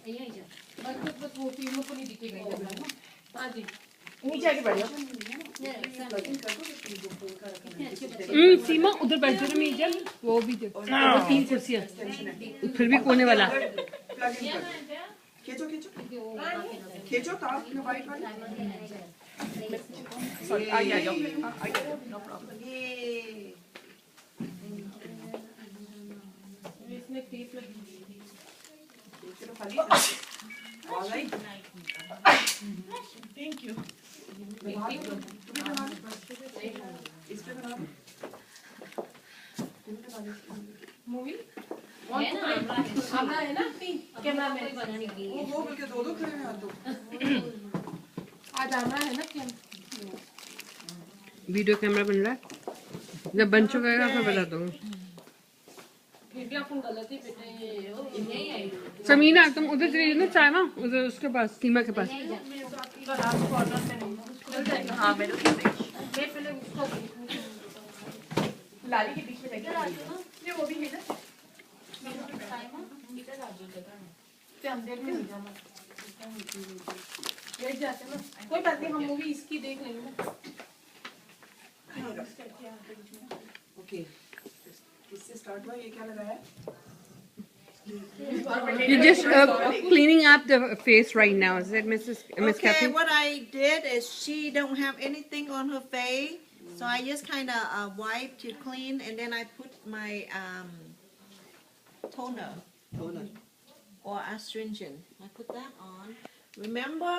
बस वो फिल्म को नहीं दिखेगा इधर ना। हाँ जी नीचे आके बैठ जाओ। सीमा उधर बैठ जाओ ना मीजल वो भी दे 3 कुर्सियां फिर भी कोने वाला खींचो खींचो खींचो तार वाइट वाली सॉरी आ जाओ नो प्रॉब्लम ये इसमें टेप लगी हुई है चलो खाली ऑलराइट थैंक यू इस पे बना मूवी आमना है ना कैमरा में वो बोल के दो खड़े हैं तो आज आमना है ना क्या वीडियो कैमरा बन रहा है जब बन चुका फिर बता दूंगा फिर भी अपन गलती पे नहीं आई समीना तुम उधर चली जाओ ना चाइना उधर उसके पास सीमा के पास हाँ मैं तो मैं पहले उसको लाली के बीच में लगी ये वो भी है ना अंदर में नहीं जाना लेट जाते ना कोई बात नहीं हम मूवी इसकी देख लेंगे ना ओके किससे स्टार्ट हुआ ये क्या लगा है You're just cleaning up the face right now, is it, Miss Okay, Kathy? what I did is she don't have anything on her face, so I just kind of wipe to clean, and then I put my toner or astringent. I put that on. Remember,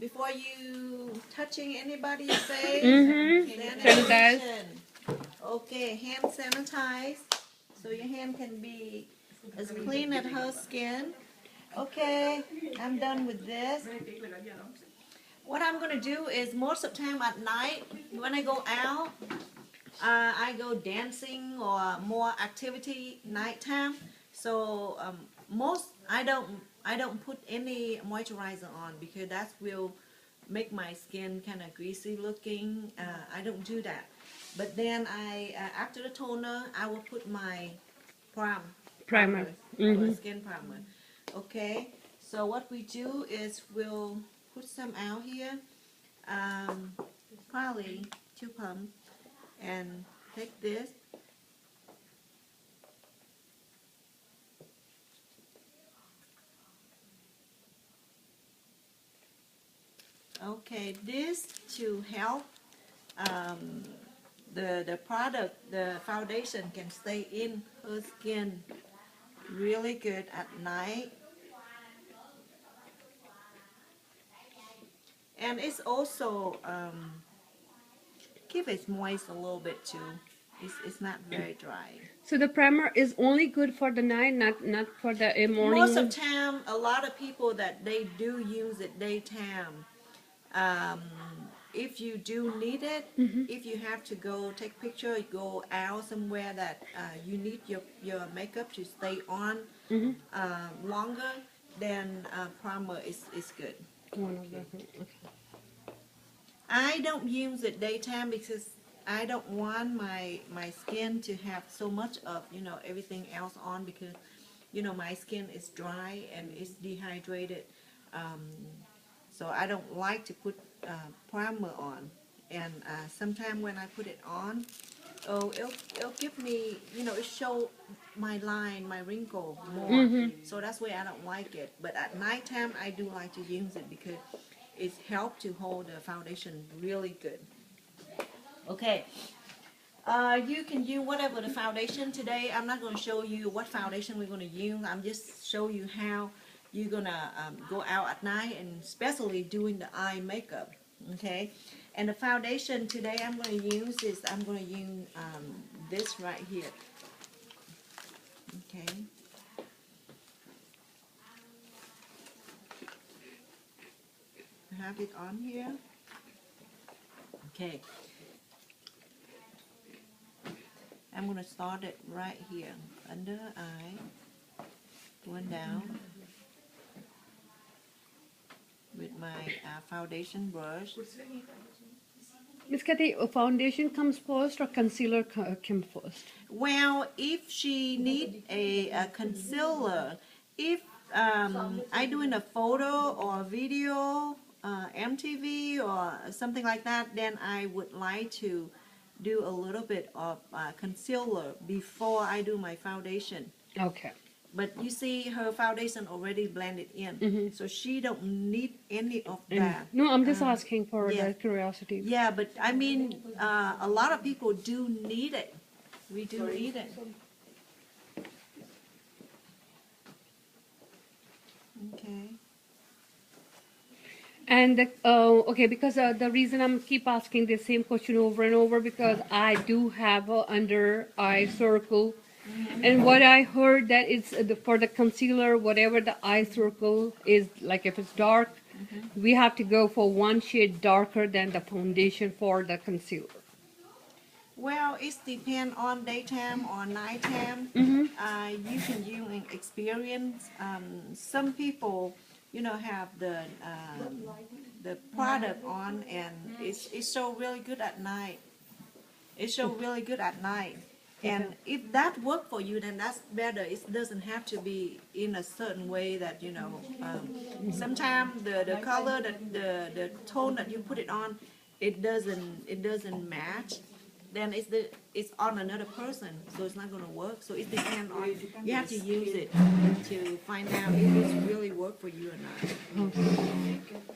before you touching anybody's face, Sanitize. sanitation. Okay, hand sanitize, so your hand can be as clean as her skin. Okay, I'm done with this. What I'm gonna do is most of the time at night when I go out, I go dancing or more activity nighttime. So I don't put any moisturizer on because that will make my skin kind of greasy looking. I don't do that. But then after the toner, I will put my primer. Skin primer. Okay. So what we do is we'll put some out here, probably 2 pumps, and take this. Okay, this to help the product, the foundation can stay in her skin really good at night. And it's also keep it moist a little bit too. It's not very dry. So the primer is only good for the night, not for the morning. Most of the time, a lot of people that they do use it daytime. If you do need it, if you have to go take picture, go out somewhere that you need your makeup to stay on longer, then primer is good. Okay. I don't use it daytime because I don't want my skin to have so much of everything else on because my skin is dry and it's dehydrated. So I don't like to put primer on, and sometimes when I put it on, it'll give me, it show my line, my wrinkle more. So that's why I don't like it. But at nighttime, I do like to use it because it helps to hold the foundation really good. Okay. You can use whatever the foundation today. I'm not going to show you what foundation we're going to use. I'm just show you how you're going to go out at night and especially doing the eye makeup. Okay. And the foundation today I'm going to use is this right here. Okay. Have it on here. Okay. I'm going to start it right here under the eye, going down with my foundation brush. Miss Kathy, foundation comes first or concealer came first? Well, if she need a concealer, if I doing a photo or video, MTV or something like that, then I would like to do a little bit of concealer before I do my foundation. Okay. But you see, her foundation already blended in, Mhm. so she don't need any of And- that. no, I'm just asking for yeah. the curiosity. Yeah, but I mean, a lot of people do need it. We do need it. Okay. And okay, because the reason I'm keep asking the same question over and over because I do have a under eye circle, and what I heard that it's for the concealer, whatever the eye circle is, like if it's dark, we have to go for one shade darker than the foundation for the concealer. Well, it depends on daytime or nighttime. You can use an experience. Some people, have the product on, and it show really good at night. It show really good at night. And if that work for you, then that's better. It doesn't have to be in a certain way that sometimes the color, the tone that you put it on, it doesn't match. Then it's on another person, so it's not gonna work. So it depends on, you have to use it to find out if it's really work for you or not.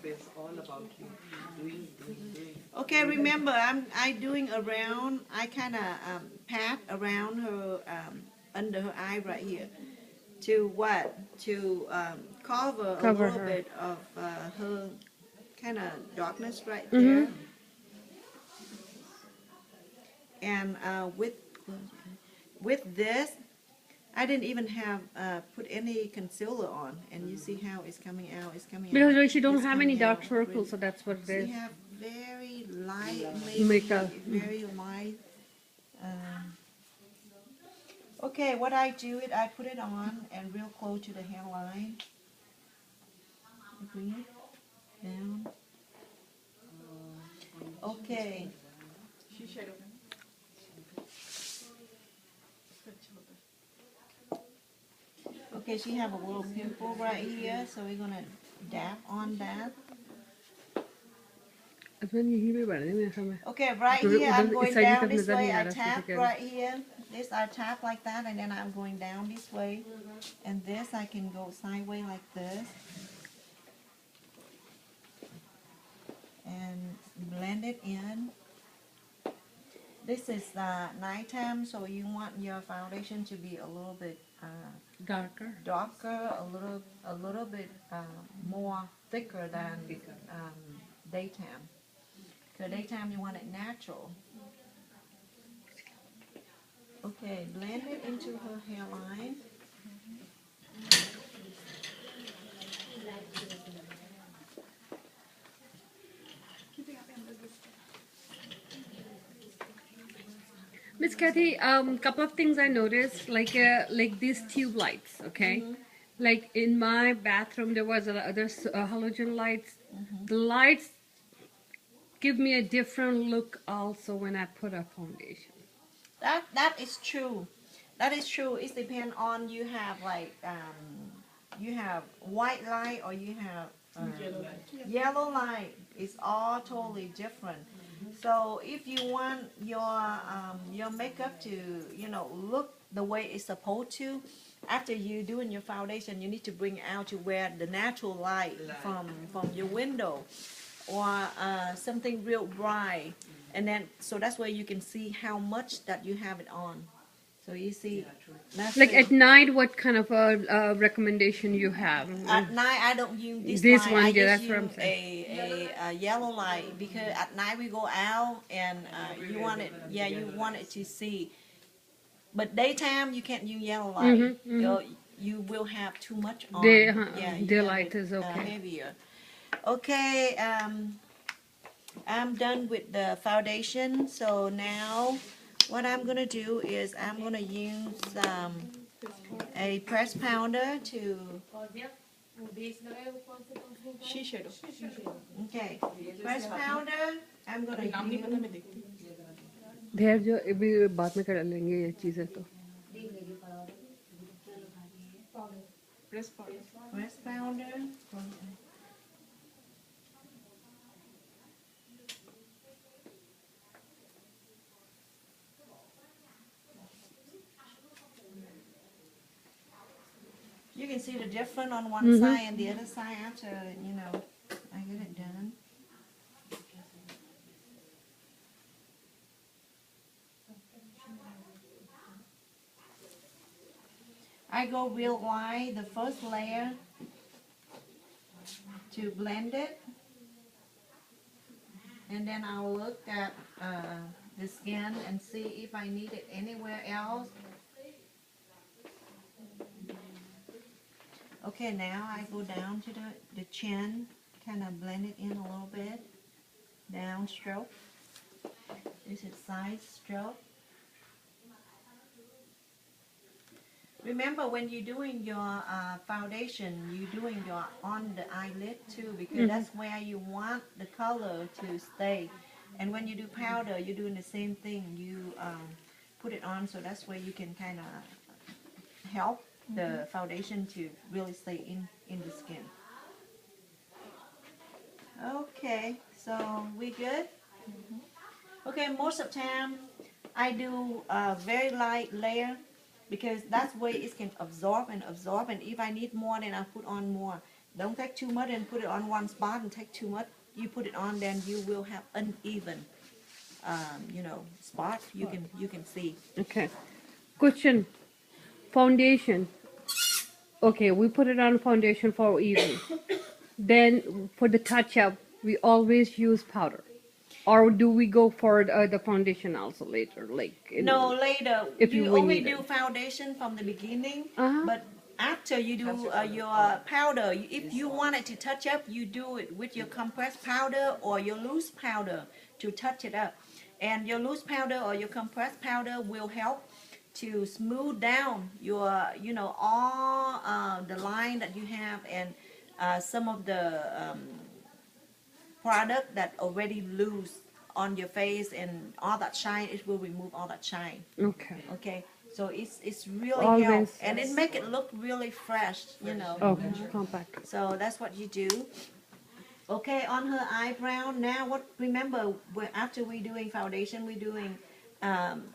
It's all about you doing. Okay, remember I doing around. I kind of pat around her under her eye right here to cover a Cover little her. bit of her kind of darkness right there. And with this, I didn't even have put any concealer on, and you see how it's coming out. It's coming out. Because she don't It's have any coming dark out circles, really. so that's what it We is. have very light Makeup. very light. Okay, what I do is I put it on and real close to the hairline. I bring it down. Okay. Okay, she have a little pimple right here, so we're gonna dab on that. Okay, right here I'm going down this way. I tap right here. This I tap like that, and then I'm going down this way. And this I can go sideways like this. And blend it in. This is nighttime, so you want your foundation to be a little bit Darker. darker, a little bit more thicker than daytime. Because daytime you want it natural. Okay, blend it into her hairline. Miss Kathy, couple of things I noticed, like these tube lights, okay? Like in my bathroom, there was other halogen lights. The lights give me a different look also when I put a foundation. That is true. That is true. It depends on you have you have white light or you have yellow light. It's all totally different. So if you want your makeup to look the way it's supposed to, after you doing your foundation, you need to bring out to where the natural light from your window or something real bright, and then so that's where you can see how much that you have it on. So you see, that's Like it. at night, what kind of a recommendation you have? At night, I don't use This light. one, I yeah, just that's what I'm use a yellow light because at night we go out and you want it. Yeah, you want it to see. But daytime you can't use yellow light. You will have too much on. Day, you have daylight it, is okay. heavier. Okay, I'm done with the foundation. So now, what I'm gonna do is I'm gonna use a press pounder to. Okay, press powder. I'm gonna use. धैर्य जो अभी बाद में कर लेंगे ये चीजें तो Press powder. Press powder. You can see the difference on one side and the other side after, you know, I get it done. I go real wide, the first layer, to blend it. And then I'll look at the skin and see if I need it anywhere else. Okay, now I go down to the chin, kind of blend it in a little bit. Down stroke. This is side stroke. Remember, when you're doing your foundation, you're doing your on the eyelid too, because that's where you want the color to stay. And when you do powder, you're doing the same thing. You put it on, so that's where you can kind of help the foundation to really stay in the skin. Okay, so we good? Okay, most of the time I do a very light layer because that's where it can absorb, and if I need more, then I put on more. Don't take too much and put it on one spot, and take too much, you put it on, then you will have uneven you know, spots you can see. Okay. Question. Foundation. Okay, we put it on foundation for evening. Then for the touch-up, we always use powder. Or do we go for the foundation also later? Like No, later. if you we only need do it. foundation from the beginning, Uh-huh. but after you do your powder, if you want it to touch up, you do it with your compressed powder or your loose powder to touch it up. And your loose powder or your compressed powder will help to smooth down your, you know, all the line that you have, and some of the product that already loose on your face and all that shine, it will remove all that shine. Okay. Okay, so it's really Always. help, and it make it look really fresh, you know. Okay. Compact. So that's what you do. Okay, on her eyebrow now. Remember, after we doing foundation, we're doing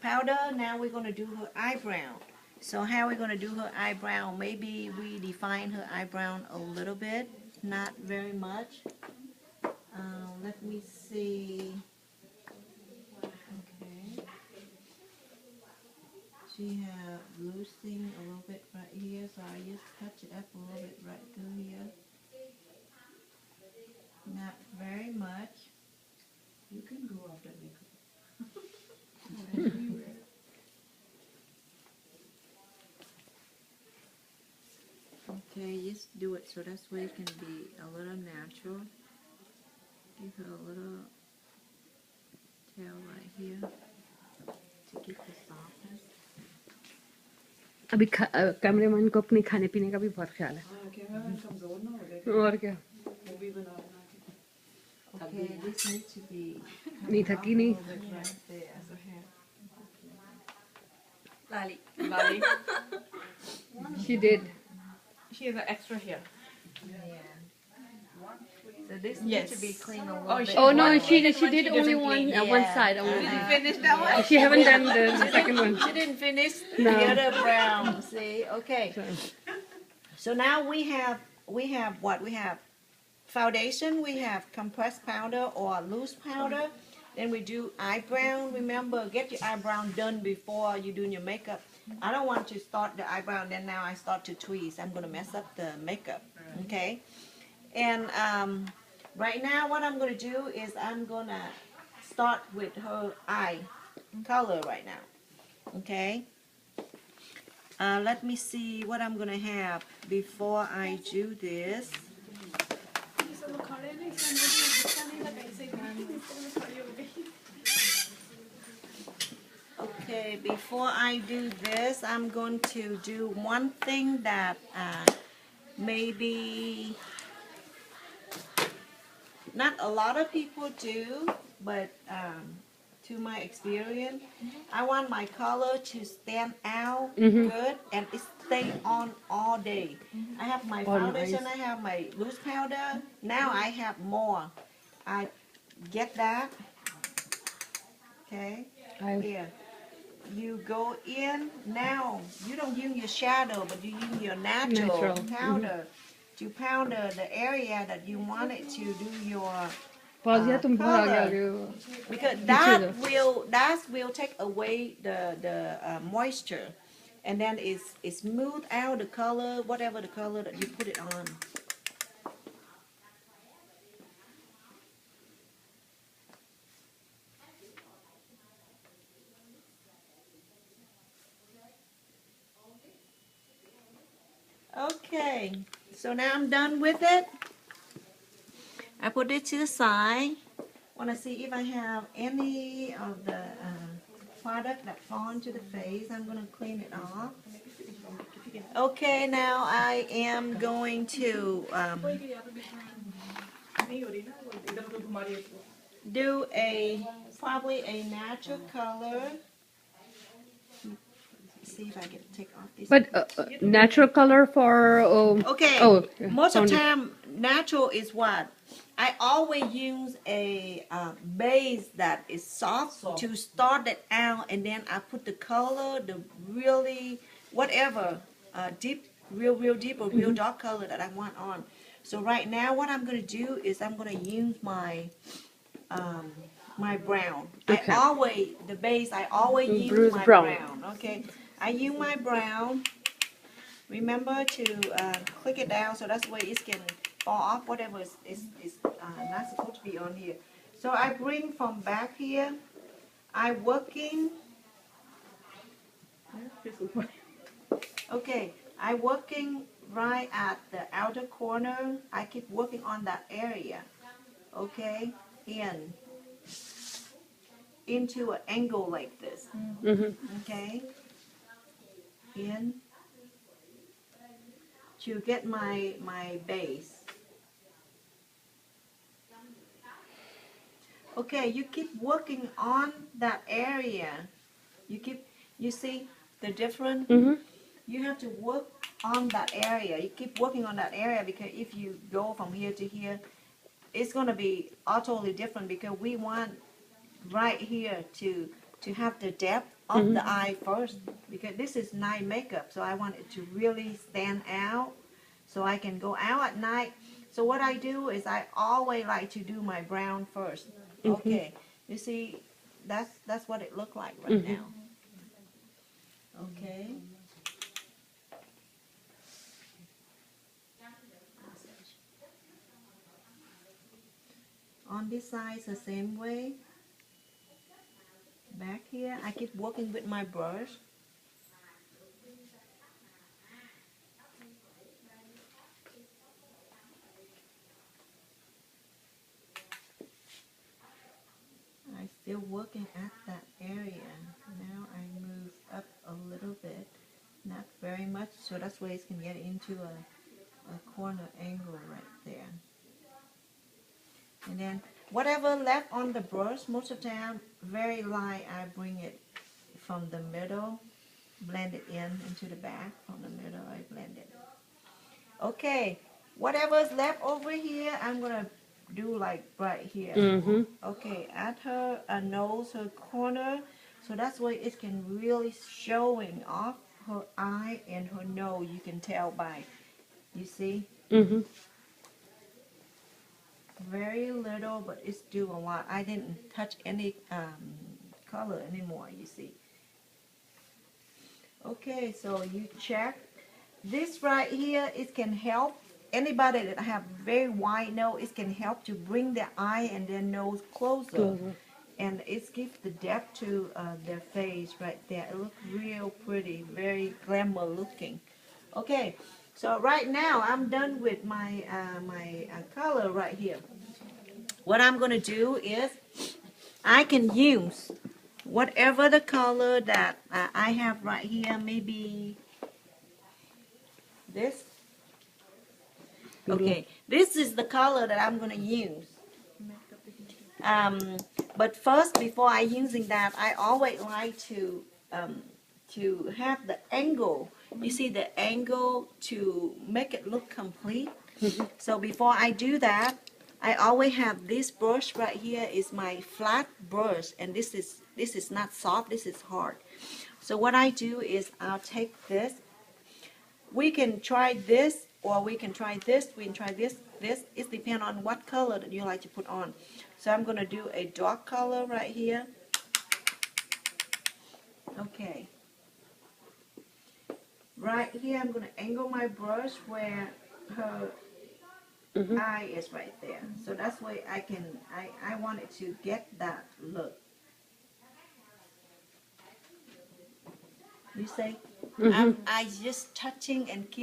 powder. Now we're gonna do her eyebrow. So how are we gonna do her eyebrow? Maybe we define her eyebrow a little bit, not very much. Let me see. Okay. She have loose thing a little bit right here, so I just touch it up a little bit right through here. Not very much. You can go after makeup. Okay, just do it so that's way it can be a little natural. Give her a little tail right here to get the softness. अभी cameraman को अपने खाने पीने का भी बहुत ख्याल है हाँ, कैमरामैन कमजोर ना हो जाए, और क्या मूवी बना बना के। Okay, this needs to be नहीं थकी नहीं right there. Lali. Lali. she did She has an extra here. Yeah. So this Yes. needs to be clean a little Oh, bit. oh no more. she did only doesn't one clean. one Yeah. side only Finish that one? she haven't done the second one She didn't finish No. the other brown. See, okay. so, So now we have what? We have foundation, we have compressed powder or loose powder. Then we do eyebrow. Remember, get your eyebrow done before you doing your makeup. I don't want to start the eyebrow and then now I start to tweeze. I'm gonna mess up the makeup. Okay. And right now what I'm gonna do is I'm gonna start with her eye color right now. Okay. Let me see what I'm gonna have before I do this. Okay, before I do this, I'm going to do one thing that maybe not a lot of people do, but to my experience, I want my color to stand out good, and it's stay on all day. I have my On foundation, ice. I have my loose powder. Now I have more. I get that. Okay, here. You go in now. You don't use your shadow, but you use your natural Natural. powder to powder the area that you want it to do your Pause तुम बाहर आ color. गया Because Picture that will take away the moisture, and then it smooth out the color, whatever the color that you put it on. Okay, so now I'm done with it. I put it to the side. Want to see if I have any of the product that fall into the face. I'm going to clean it off. Okay, now I am going to do probably a natural color. See if I can take off this. but natural color for Okay. oh Most of the foundation. time, natural is what? I always use a base that is soft to start it out, and then I put the color, the really whatever deep, real deep or real dark color that I want on. So right now, what I'm gonna do is I'm gonna use my my brown. Okay. The base. I always use Bruce my brown. brown. Okay, I use my brown. Remember to click it down so that's where it can fall off whatever is not supposed to be on here. So I bring from back here. I working. Okay, I working right at the outer corner. I keep working on that area. Okay, into an angle like this. Okay, to get my base. Okay, you keep working on that area. You see the difference? You have to work on that area. You keep working on that area because if you go from here to here, it's going to be totally different because we want right here to have the depth of the eye first because this is night makeup, so I want it to really stand out so I can go out at night. So what I do is I always like to do my brown first. Okay, you see that's what it look like right now. Okay. On this side, it's the same way. Back here, I keep working with my brush. I'm still working at that area. Now I move up a little bit, not very much, so that's why it can get into a corner angle right there. And then whatever left on the brush, most of the time, very light, I bring it from the middle, blend it into the back. From the middle, I blend it. Okay, whatever's left over here, I'm gonna do like right here. Okay, at her nose, her corner, so that's why it can really showing off her eye and her nose. You can tell by, you see. Very little, but it's doing a lot. I didn't touch any color anymore, you see. Okay, so you check. This right here, it can help anybody that have very wide nose. It can help to bring their eye and their nose closer. And it gives the depth to their face right there. It looks real pretty, very glamour looking. Okay. So right now I'm done with my color right here. What I'm going to do is I can use whatever the color that I have right here, maybe this. Okay, this is the color that I'm going to use. But first, before I using that, I always like to have the angle. you see the angle to make it look complete. So before I do that, I always have this brush right here is my flat brush, and this is not soft, this is hard. So what I do is I'll take this. We can try this, or we can try this, we can try this. It depends on what color that you like to put on. So I'm going to do a dark color right here. Okay. Right here I'm going to angle my brush where her eye is right there. So that's why I want it to get that look. You say? I just touching and keep